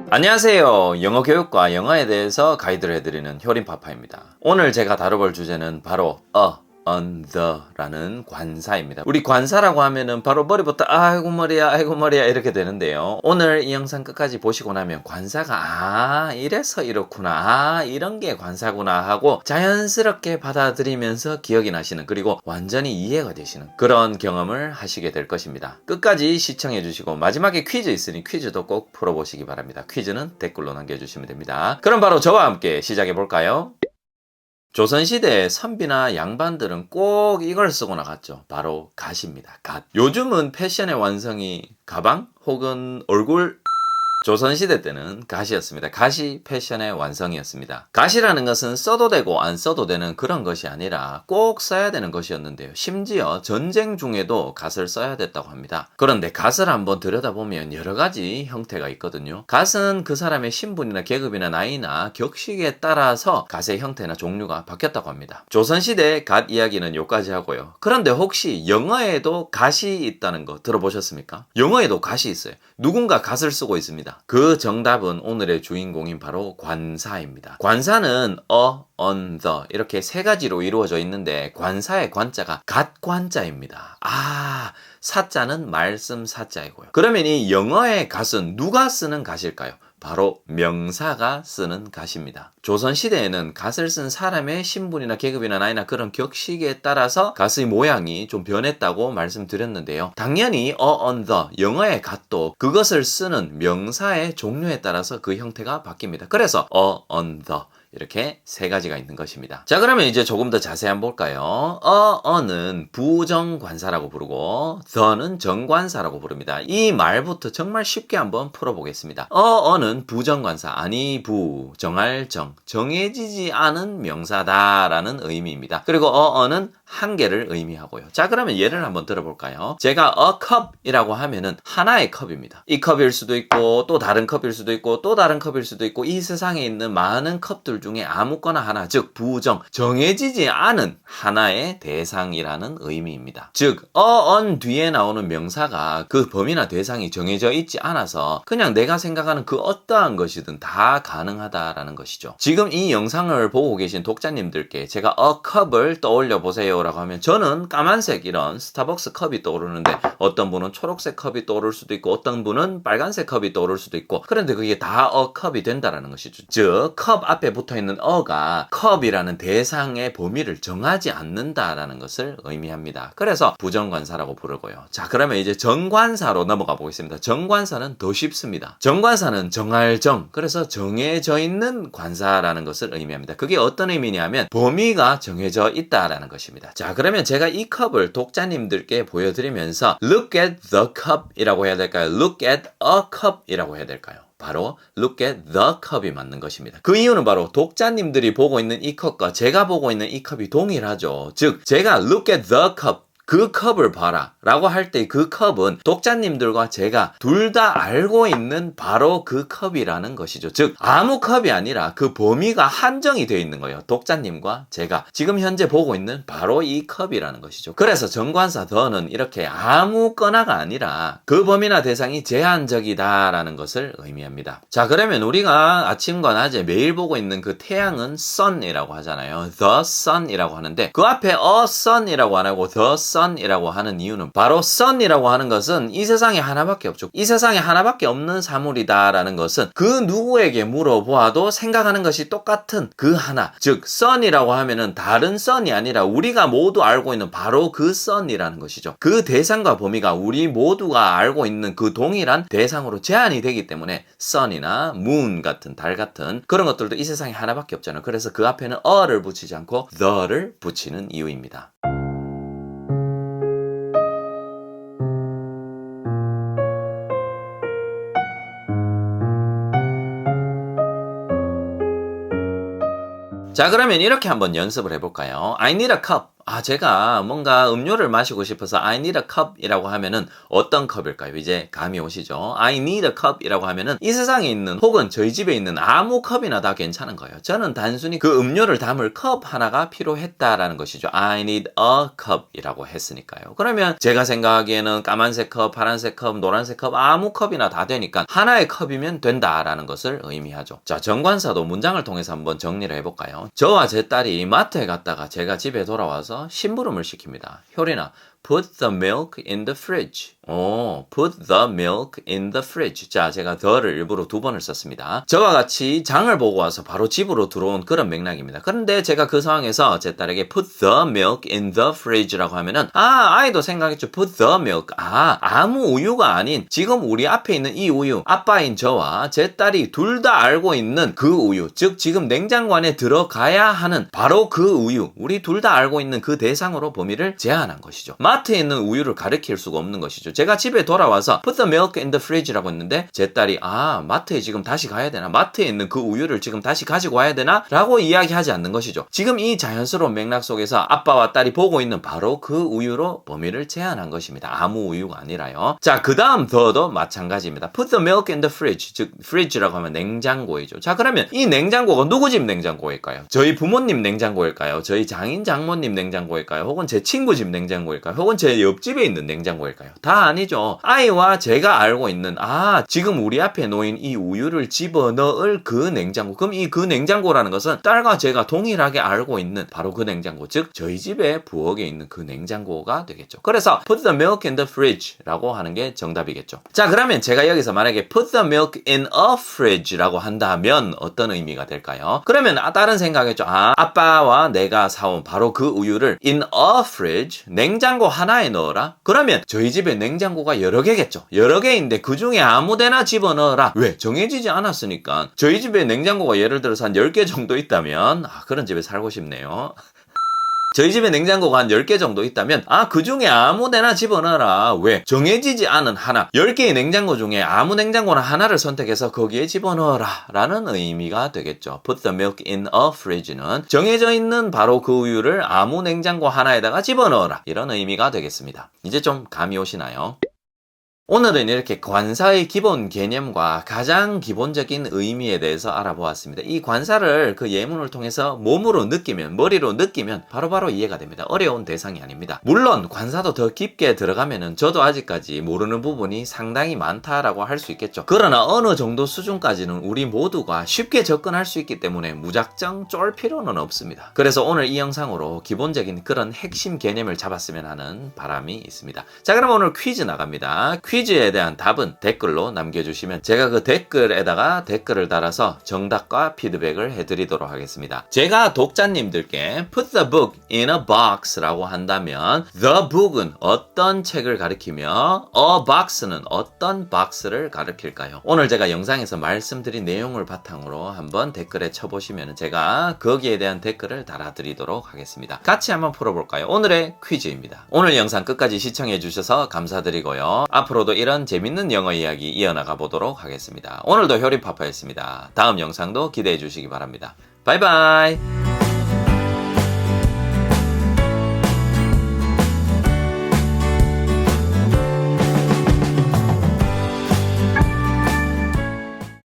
안녕하세요. 영어 교육과 영어에 대해서 가이드를 해드리는 효린파파입니다. 오늘 제가 다뤄볼 주제는 바로 on the 라는 관사입니다. 우리 관사라고 하면은 바로 머리부터 아이고 머리야 이렇게 되는데요. 오늘 이 영상 끝까지 보시고 나면 관사가 이래서 이렇구나, 이런 게 관사구나 하고 자연스럽게 받아들이면서 기억이 나시는, 그리고 완전히 이해가 되시는 그런 경험을 하시게 될 것입니다. 끝까지 시청해 주시고 마지막에 퀴즈 있으니 퀴즈도 꼭 풀어보시기 바랍니다. 퀴즈는 댓글로 남겨주시면 됩니다. 그럼 바로 저와 함께 시작해 볼까요? 조선시대의 선비나 양반들은 꼭 이걸 쓰고 나갔죠. 바로 갓입니다. 갓. 요즘은 패션의 완성이 가방 혹은 얼굴. 조선시대 때는 갓이었습니다. 갓이 패션의 완성이었습니다. 갓이라는 것은 써도 되고 안 써도 되는 그런 것이 아니라 꼭 써야 되는 것이었는데요. 심지어 전쟁 중에도 갓을 써야 됐다고 합니다. 그런데 갓을 한번 들여다보면 여러 가지 형태가 있거든요. 갓은 그 사람의 신분이나 계급이나 나이나 격식에 따라서 갓의 형태나 종류가 바뀌었다고 합니다. 조선시대 갓 이야기는 여기까지 하고요. 그런데 혹시 영어에도 갓이 있다는 거 들어보셨습니까? 영어에도 갓이 있어요. 누군가 갓을 쓰고 있습니다. 그 정답은 오늘의 주인공인 바로 관사입니다. 관사는 on, the 이렇게 세 가지로 이루어져 있는데 관사의 관자가 갓관자입니다. 사자는 말씀 사자이고요. 그러면 이 영어의 갓은 누가 쓰는 갓일까요? 바로 명사가 쓰는 갓입니다. 조선시대에는 갓을 쓴 사람의 신분이나 계급이나 나이나 그런 격식에 따라서 갓의 모양이 좀 변했다고 말씀드렸는데요. 당연히 on the, 영어의 갓도 그것을 쓰는 명사의 종류에 따라서 그 형태가 바뀝니다. 그래서 on the 이렇게 세 가지가 있는 것입니다. 자, 그러면 이제 조금 더 자세히 한번 볼까요? 는 부정관사라고 부르고 the는 정관사라고 부릅니다. 이 말부터 정말 쉽게 한번 풀어보겠습니다. 는 부정관사, 아니 부, 정할 정, 정해지지 않은 명사다라는 의미입니다. 그리고 는 한계를 의미하고요. 자, 그러면 예를 한번 들어볼까요? 제가 a cup이라고 하면은 하나의 컵입니다. 이 컵일 수도 있고 또 다른 컵일 수도 있고 또 다른 컵일 수도 있고 이 세상에 있는 많은 컵들 중에 아무거나 하나, 즉 부정, 정해지지 않은 하나의 대상이라는 의미입니다. 즉 on 뒤에 나오는 명사가 그 범위나 대상이 정해져 있지 않아서 그냥 내가 생각하는 그 어떠한 것이든 다 가능하다라는 것이죠. 지금 이 영상을 보고 계신 독자님들께 제가 a cup을 떠올려 보세요 라고 하면 저는 까만색 이런 스타벅스 컵이 떠오르는데 어떤 분은 초록색 컵이 떠오를 수도 있고 어떤 분은 빨간색 컵이 떠오를 수도 있고, 그런데 그게 다 컵이 된다라는 것이죠. 즉 컵 앞에 붙어있는 가 컵이라는 대상의 범위를 정하지 않는다라는 것을 의미합니다. 그래서 부정관사라고 부르고요. 자, 그러면 이제 정관사로 넘어가 보겠습니다. 정관사는 더 쉽습니다. 정관사는 정할 정, 그래서 정해져 있는 관사라는 것을 의미합니다. 그게 어떤 의미냐면 범위가 정해져 있다라는 것입니다. 자, 그러면 제가 이 컵을 독자님들께 보여드리면서 look at the cup 이라고 해야 될까요? look at a cup 이라고 해야 될까요? 바로 look at the cup이 맞는 것입니다. 그 이유는 바로 독자님들이 보고 있는 이 컵과 제가 보고 있는 이 컵이 동일하죠. 즉 제가 look at the cup, 그 컵을 봐라 라고 할 때 그 컵은 독자님들과 제가 둘 다 알고 있는 바로 그 컵이라는 것이죠. 즉 아무 컵이 아니라 그 범위가 한정이 되어 있는 거예요. 독자님과 제가 지금 현재 보고 있는 바로 이 컵이라는 것이죠. 그래서 정관사 더는 이렇게 아무거나가 아니라 그 범위나 대상이 제한적이다 라는 것을 의미합니다. 자, 그러면 우리가 아침과 낮에 매일 보고 있는 그 태양은 sun이라고 하잖아요. the sun이라고 하는데 그 앞에 a sun이라고 안 하고 the sun이라고 하는 이유는 바로 sun이라고 하는 것은 이 세상에 하나밖에 없죠. 이 세상에 하나밖에 없는 사물이다라는 것은 그 누구에게 물어보아도 생각하는 것이 똑같은 그 하나, 즉 sun이라고 하면은 다른 sun이 아니라 우리가 모두 알고 있는 바로 그 sun이라는 것이죠. 그 대상과 범위가 우리 모두가 알고 있는 그 동일한 대상으로 제한이 되기 때문에 sun이나 moon 같은 달 같은 그런 것들도 이 세상에 하나밖에 없잖아요. 그래서 그 앞에는 a를 붙이지 않고 the를 붙이는 이유입니다. 자, 그러면 이렇게 한번 연습을 해볼까요? I need a cup 제가 뭔가 음료를 마시고 싶어서 I need a cup 이라고 하면은 어떤 컵일까요? 이제 감이 오시죠? I need a cup 이라고 하면은 이 세상에 있는 혹은 저희 집에 있는 아무 컵이나 다 괜찮은 거예요. 저는 단순히 그 음료를 담을 컵 하나가 필요했다라는 것이죠. I need a cup 이라고 했으니까요. 그러면 제가 생각하기에는 까만색 컵, 파란색 컵, 노란색 컵 아무 컵이나 다 되니까 하나의 컵이면 된다라는 것을 의미하죠. 자, 정관사도 문장을 통해서 한번 정리를 해볼까요? 저와 제 딸이 마트에 갔다가 제가 집에 돌아와서 심부름을 시킵니다. 효린아, put the milk in the fridge. put the milk in the fridge. 자, 제가 the를 일부러 2번을 썼습니다. 저와 같이 장을 보고 와서 바로 집으로 들어온 그런 맥락입니다. 그런데 제가 그 상황에서 제 딸에게 put the milk in the fridge라고 하면은 아이도 생각했죠. put the milk. 아무 우유가 아닌 지금 우리 앞에 있는 이 우유. 아빠인 저와 제 딸이 둘 다 알고 있는 그 우유. 즉 지금 냉장고 안에 들어가야 하는 바로 그 우유. 우리 둘 다 알고 있는 그 대상으로 범위를 제한한 것이죠. 마트에 있는 우유를 가리킬 수가 없는 것이죠. 제가 집에 돌아와서 put the milk in the fridge라고 했는데 제 딸이 마트에 지금 다시 가야 되나? 마트에 있는 그 우유를 지금 다시 가지고 와야 되나? 라고 이야기하지 않는 것이죠. 지금 이 자연스러운 맥락 속에서 아빠와 딸이 보고 있는 바로 그 우유로 범위를 제한한 것입니다. 아무 우유가 아니라요. 자, 그 다음 더도 마찬가지입니다. put the milk in the fridge. 즉 fridge라고 하면 냉장고이죠. 자, 그러면 이 냉장고가 누구 집 냉장고일까요? 저희 부모님 냉장고일까요? 저희 장인 장모님 냉장고일까요? 혹은 제 친구 집 냉장고일까요? 혹은 제 옆집에 있는 냉장고일까요? 다 아니죠. 아이와 제가 알고 있는 지금 우리 앞에 놓인 이 우유를 집어넣을 그 냉장고. 그럼 이 그 냉장고라는 것은 딸과 제가 동일하게 알고 있는 바로 그 냉장고. 즉 저희 집에 부엌에 있는 그 냉장고가 되겠죠. 그래서 put the milk in the fridge 라고 하는 게 정답이겠죠. 자, 그러면 제가 여기서 만약에 put the milk in a fridge 라고 한다면 어떤 의미가 될까요? 그러면 다른 생각이죠. 아빠와 내가 사온 바로 그 우유를 in a fridge 냉장고 하나에 넣어라. 그러면 저희 집에 냉장고가 여러 개겠죠. 여러 개인데 그 중에 아무 데나 집어넣어라. 왜? 정해지지 않았으니까. 저희 집에 냉장고가 예를 들어서 한 10개 정도 있다면 그런 집에 살고 싶네요. 저희 집에 냉장고가 한 10개 정도 있다면 그 중에 아무 데나 집어넣어라. 왜? 정해지지 않은 하나. 10개의 냉장고 중에 아무 냉장고나 하나를 선택해서 거기에 집어넣어라 라는 의미가 되겠죠. Put the milk in a fridge는 정해져 있는 바로 그 우유를 아무 냉장고 하나에다가 집어넣어라. 이런 의미가 되겠습니다. 이제 좀 감이 오시나요? 오늘은 이렇게 관사의 기본 개념과 가장 기본적인 의미에 대해서 알아보았습니다. 이 관사를 그 예문을 통해서 몸으로 느끼면, 머리로 느끼면 바로바로 이해가 됩니다. 어려운 대상이 아닙니다. 물론 관사도 더 깊게 들어가면은 저도 아직까지 모르는 부분이 상당히 많다라고 할 수 있겠죠. 그러나 어느 정도 수준까지는 우리 모두가 쉽게 접근할 수 있기 때문에 무작정 쫄 필요는 없습니다. 그래서 오늘 이 영상으로 기본적인 그런 핵심 개념을 잡았으면 하는 바람이 있습니다. 자, 그럼 오늘 퀴즈 나갑니다. 퀴즈에 대한 답은 댓글로 남겨주시면 제가 그 댓글에다가 댓글을 달아서 정답과 피드백을 해드리도록 하겠습니다. 제가 독자님들께 put the book in a box 라고 한다면 the book은 어떤 책을 가리키며 a box는 어떤 박스를 가리킬까요? 오늘 제가 영상에서 말씀드린 내용을 바탕으로 한번 댓글에 쳐보시면 제가 거기에 대한 댓글을 달아드리도록 하겠습니다. 같이 한번 풀어볼까요? 오늘의 퀴즈입니다. 오늘 영상 끝까지 시청해주셔서 감사드리고요. 앞으로도 이런 재밌는 영어 이야기 이어나가 보도록 하겠습니다. 오늘도 효린파파였습니다. 다음 영상도 기대해 주시기 바랍니다. 바이바이.